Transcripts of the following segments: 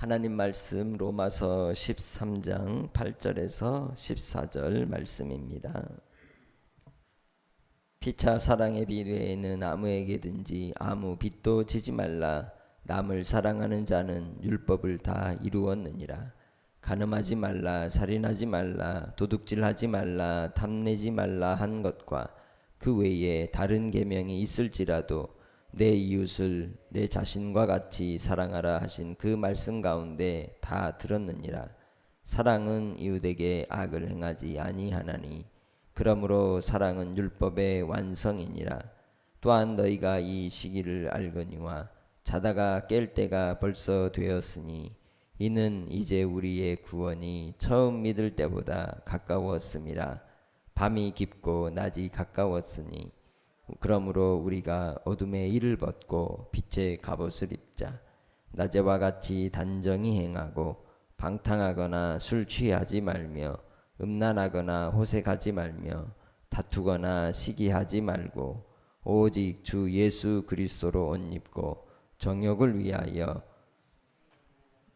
하나님 말씀 로마서 13장 8절에서 14절 말씀입니다. 피차 사랑의 빛 외에는 아무에게든지 아무 빛도 지지 말라. 남을 사랑하는 자는 율법을 다 이루었느니라. 간음하지 말라, 살인하지 말라, 도둑질하지 말라, 탐내지 말라 한 것과 그 외에 다른 계명이 있을지라도 내 이웃을 내 자신과 같이 사랑하라 하신 그 말씀 가운데 다 들었느니라. 사랑은 이웃에게 악을 행하지 아니하나니 그러므로 사랑은 율법의 완성이니라. 또한 너희가 이 시기를 알거니와 자다가 깰 때가 벌써 되었으니 이는 이제 우리의 구원이 처음 믿을 때보다 가까웠음이라. 밤이 깊고 낮이 가까웠으니 그러므로 우리가 어둠의 일을 벗고 빛의 갑옷을 입자. 낮에와 같이 단정히 행하고 방탕하거나 술 취하지 말며 음란하거나 호색하지 말며 다투거나 시기하지 말고 오직 주 예수 그리스도로 옷 입고 정욕을 위하여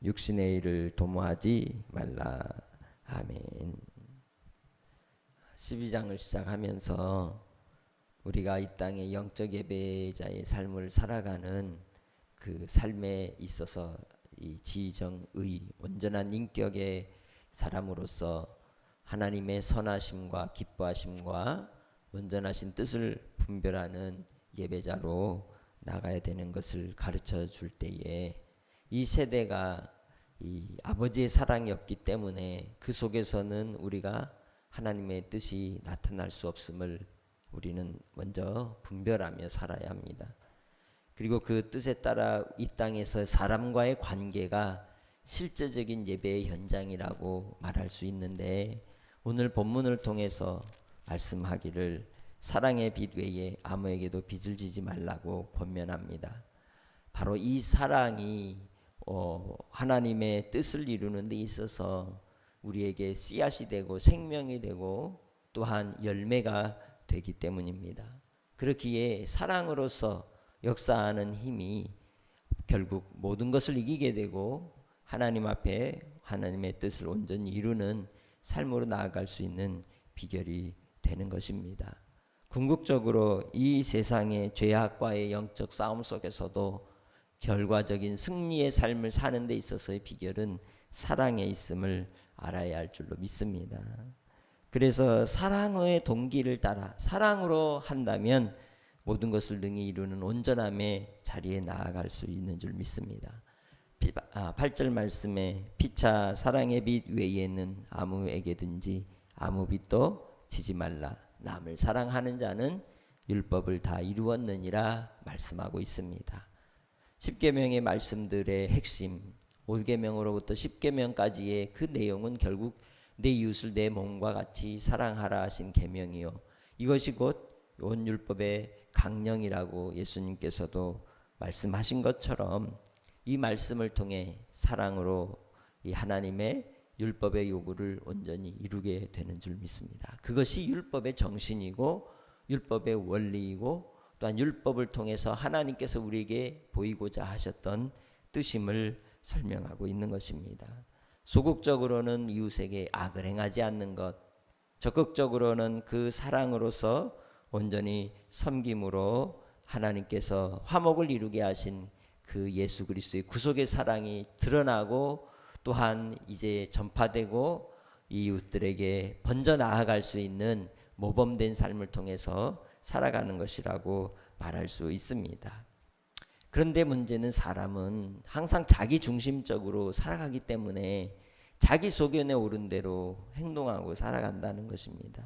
육신의 일을 도모하지 말라. 아멘. 12장을 시작하면서 우리가 이 땅의 영적 예배자의 삶을 살아가는 그 삶에 있어서 이 지정의 온전한 인격의 사람으로서 하나님의 선하심과 기뻐하심과 온전하신 뜻을 분별하는 예배자로 나가야 되는 것을 가르쳐 줄 때에 이 세대가 이 아버지의 사랑이 없기 때문에 그 속에서는 우리가 하나님의 뜻이 나타날 수 없음을 우리는 먼저 분별하며 살아야 합니다. 그리고 그 뜻에 따라 이 땅에서 사람과의 관계가 실제적인 예배의 현장이라고 말할 수 있는데, 오늘 본문을 통해서 말씀하기를 사랑의 빛 외에 아무에게도 빚을 지지 말라고 권면합니다. 바로 이 사랑이 하나님의 뜻을 이루는 데 있어서 우리에게 씨앗이 되고 생명이 되고 또한 열매가 되기 때문입니다. 그렇기에 사랑으로서 역사하는 힘이 결국 모든 것을 이기게 되고 하나님 앞에 하나님의 뜻을 온전히 이루는 삶으로 나아갈 수 있는 비결이 되는 것입니다. 궁극적으로 이 세상의 죄악과의 영적 싸움 속에서도 결과적인 승리의 삶을 사는 데 있어서의 비결은 사랑에 있음을 알아야 할 줄로 믿습니다. 그래서 사랑의 동기를 따라 사랑으로 한다면 모든 것을 능히 이루는 온전함의 자리에 나아갈 수 있는 줄 믿습니다. 8절 말씀에 피차 사랑의 빛 외에는 아무에게든지 아무 빛도 지지 말라. 남을 사랑하는 자는 율법을 다 이루었느니라 말씀하고 있습니다. 10계명의 말씀들의 핵심, 5계명으로부터 10계명까지의 그 내용은 결국 내 이웃을 내 몸과 같이 사랑하라 하신 계명이요, 이것이 곧 온 율법의 강령이라고 예수님께서도 말씀하신 것처럼 이 말씀을 통해 사랑으로 이 하나님의 율법의 요구를 온전히 이루게 되는 줄 믿습니다. 그것이 율법의 정신이고 율법의 원리이고 또한 율법을 통해서 하나님께서 우리에게 보이고자 하셨던 뜻임을 설명하고 있는 것입니다. 소극적으로는 이웃에게 악을 행하지 않는 것, 적극적으로는 그 사랑으로서 온전히 섬김으로 하나님께서 화목을 이루게 하신 그 예수 그리스도의 구속의 사랑이 드러나고 또한 이제 전파되고 이웃들에게 번져 나아갈 수 있는 모범된 삶을 통해서 살아가는 것이라고 말할 수 있습니다. 그런데 문제는 사람은 항상 자기 중심적으로 살아가기 때문에 자기 소견에 오른 대로 행동하고 살아간다는 것입니다.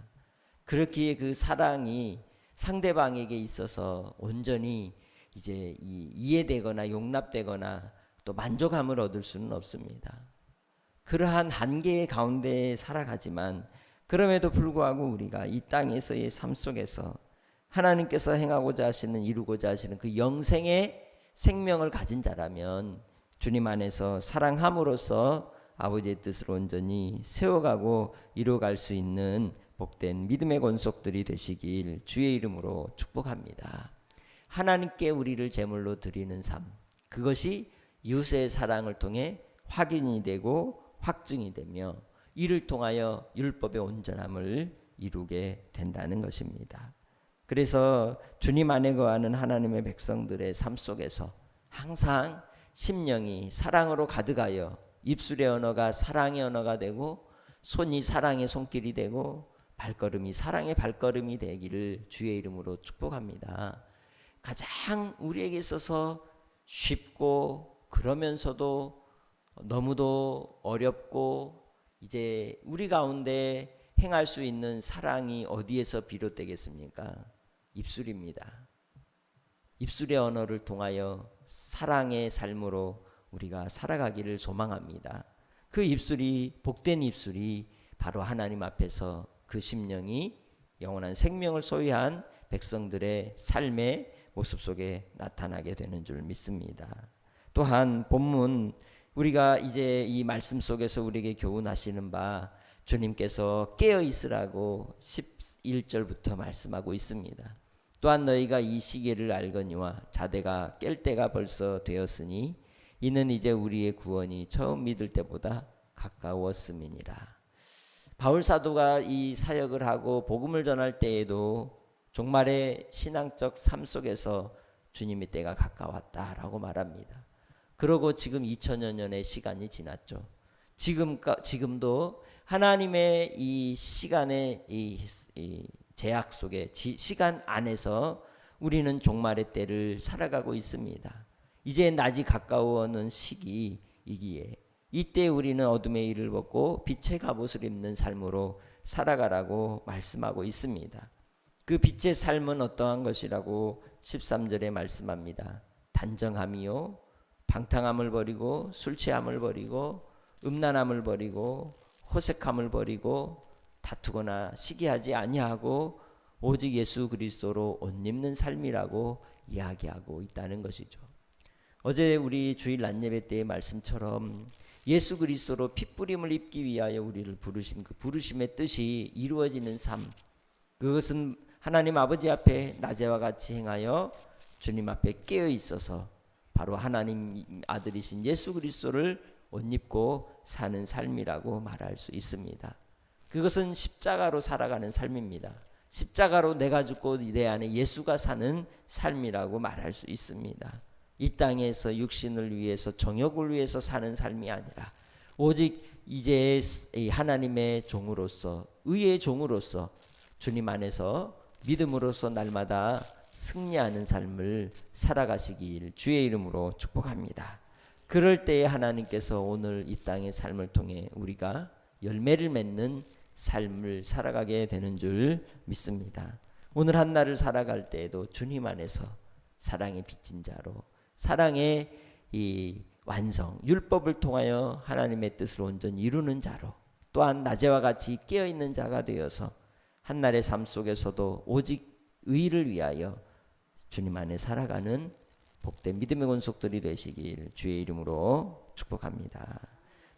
그렇기에 그 사랑이 상대방에게 있어서 온전히 이제 이해되거나 용납되거나 또 만족함을 얻을 수는 없습니다. 그러한 한계의 가운데 살아가지만 그럼에도 불구하고 우리가 이 땅에서의 삶 속에서 하나님께서 행하고자 하시는, 이루고자 하시는 그 영생의 생명을 가진 자라면 주님 안에서 사랑함으로써 아버지의 뜻을 온전히 세워가고 이루어갈 수 있는 복된 믿음의 권속들이 되시길 주의 이름으로 축복합니다. 하나님께 우리를 제물로 드리는 삶, 그것이 이웃의 사랑을 통해 확인이 되고 확증이 되며 이를 통하여 율법의 온전함을 이루게 된다는 것입니다. 그래서 주님 안에 거하는 하나님의 백성들의 삶 속에서 항상 심령이 사랑으로 가득하여 입술의 언어가 사랑의 언어가 되고 손이 사랑의 손길이 되고 발걸음이 사랑의 발걸음이 되기를 주의 이름으로 축복합니다. 가장 우리에게 있어서 쉽고 그러면서도 너무도 어렵고 이제 우리 가운데 행할 수 있는 사랑이 어디에서 비롯되겠습니까? 입술입니다. 입술의 언어를 통하여 사랑의 삶으로 우리가 살아가기를 소망합니다. 그 입술이 복된 입술이 바로 하나님 앞에서 그 심령이 영원한 생명을 소유한 백성들의 삶의 모습 속에 나타나게 되는 줄 믿습니다. 또한 본문 우리가 이제 이 말씀 속에서 우리에게 교훈하시는 바 주님께서 깨어 있으라고 11절부터 말씀하고 있습니다. 또한 너희가 이 시기를 알거니와 자대가 깰 때가 벌써 되었으니 이는 이제 우리의 구원이 처음 믿을 때보다 가까웠음이니라. 바울 사도가 이 사역을 하고 복음을 전할 때에도 종말의 신앙적 삶 속에서 주님의 때가 가까웠다라고 말합니다. 그러고 지금 2000여 년의 시간이 지났죠. 지금도 하나님의 이 시간의 이 제약 속에 시간 안에서 우리는 종말의 때를 살아가고 있습니다. 이제 낮이 가까워오는 시기이기에 이때 우리는 어둠의 일을 벗고 빛의 갑옷을 입는 삶으로 살아가라고 말씀하고 있습니다. 그 빛의 삶은 어떠한 것이라고 13절에 말씀합니다. 단정함이요 방탕함을 버리고 술 취함을 버리고 음란함을 버리고 호색함을 버리고 다투거나 시기하지 아니하고 오직 예수 그리스도로 옷 입는 삶이라고 이야기하고 있다는 것이죠. 어제 우리 주일 낮예배 때의 말씀처럼 예수 그리스도로 핏부림을 입기 위하여 우리를 부르신 그 부르심의 뜻이 이루어지는 삶, 그것은 하나님 아버지 앞에 낮에와 같이 행하여 주님 앞에 깨어 있어서 바로 하나님 아들이신 예수 그리스도를 옷 입고 사는 삶이라고 말할 수 있습니다. 그것은 십자가로 살아가는 삶입니다. 십자가로 내가 죽고 내 안에 예수가 사는 삶이라고 말할 수 있습니다. 이 땅에서 육신을 위해서 정욕을 위해서 사는 삶이 아니라 오직 이제 하나님의 종으로서 의의 종으로서 주님 안에서 믿음으로서 날마다 승리하는 삶을 살아가시길 주의 이름으로 축복합니다. 그럴 때에 하나님께서 오늘 이 땅의 삶을 통해 우리가 열매를 맺는 삶을 살아가게 되는 줄 믿습니다. 오늘 한 날을 살아갈 때에도 주님 안에서 사랑의 빚진 자로 사랑의 이 완성, 율법을 통하여 하나님의 뜻을 온전히 이루는 자로 또한 낮에와 같이 깨어있는 자가 되어서 한날의 삶 속에서도 오직 의를 위하여 주님 안에 살아가는 복된 믿음의 권속들이 되시길 주의 이름으로 축복합니다.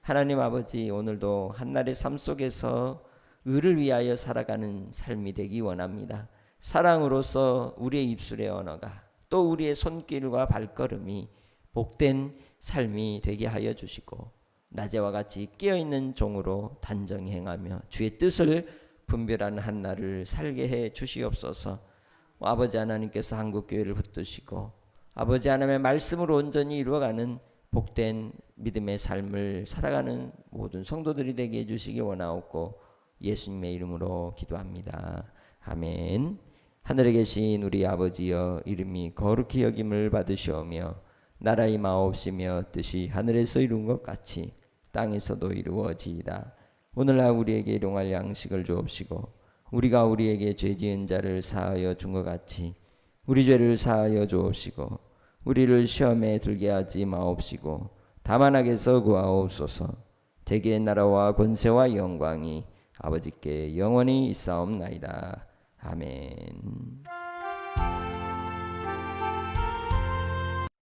하나님 아버지, 오늘도 한날의 삶 속에서 의를 위하여 살아가는 삶이 되기 원합니다. 사랑으로서 우리의 입술의 언어가 또 우리의 손길과 발걸음이 복된 삶이 되게 하여 주시고 낮에와 같이 깨어있는 종으로 단정히 행하며 주의 뜻을 분별하는 한날을 살게 해 주시옵소서. 아버지 하나님께서 한국교회를 붙드시고 아버지 하나님의 말씀으로 온전히 이루어가는 복된 믿음의 삶을 살아가는 모든 성도들이 되게 해주시기 원하옵고 예수님의 이름으로 기도합니다. 아멘. 하늘에 계신 우리 아버지여, 이름이 거룩히 여김을 받으시오며 나라의 마옵시며 뜻이 하늘에서 이룬 것 같이 땅에서도 이루어지이다. 오늘날 우리에게 일용할 양식을 주옵시고 우리가 우리에게 죄 지은 자를 사하여 준 것 같이 우리 죄를 사하여 주옵시고 우리를 시험에 들게 하지 마옵시고 다만 악에서 구하옵소서. 대개의 나라와 권세와 영광이 아버지께 영원히 있사옵나이다. 아멘.